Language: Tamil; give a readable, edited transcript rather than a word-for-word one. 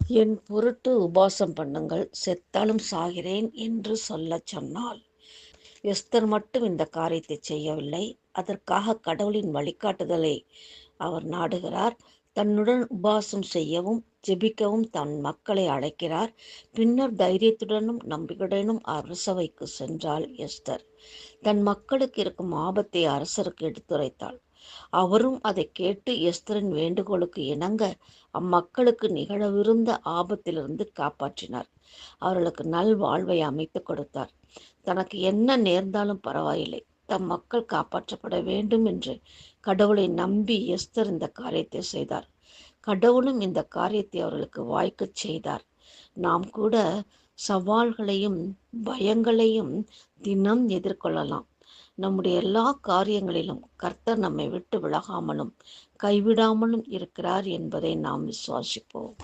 என் பொருட்டு உபாசம் பண்ணுங்கள், செத்தாலும் சாகிறேன் என்று சொல்லச் சொன்னாள். எஸ்தர் மட்டும் இந்த காரியத்தை செய்யவில்லை. அதற்காக கடவுளின் வழிகாட்டுதலை அவர் நாடுகிறார். தன்னுடன் உபாசம் செய்யவும் ஜெபிக்கவும் தன் மக்களை அழைக்கிறார். பின்னர் தைரியத்துடனும் நம்பிக்கையுடனும் அரசவைக்கு சென்றாள் எஸ்தர். தன் மக்களுக்கு இருக்கும் ஆபத்தை அரசருக்கு எடுத்துரைத்தாள். அவரும் அதை கேட்டு எஸ்தரின் வேண்டுகோளுக்கு இணங்க அம்மக்களுக்கு நிகழவிருந்த ஆபத்திலிருந்து காப்பாற்றினார். அவர்களுக்கு நல்வாழ்வை அமைத்து கொடுத்தார். தனக்கு என்ன நேர்ந்தாலும் பரவாயில்லை, தம் மக்கள் காப்பாற்றப்பட வேண்டும் என்று கடவுளை நம்பி எஸ்தர் இந்த காரியத்தை செய்தார். கடவுளும் இந்த காரியத்தை அவர்களுக்கு வாய்க்கச் செய்தார். நாம் கூட சவால்களையும் பயங்களையும் தினம் எதிர்கொள்ளலாம். நம்முடைய எல்லா காரியங்களிலும் கர்த்தர் நம்மை விட்டு விலகாமலும் கைவிடாமலும் இருக்கிறார் என்பதை நாம் விசுவாசிப்போம்.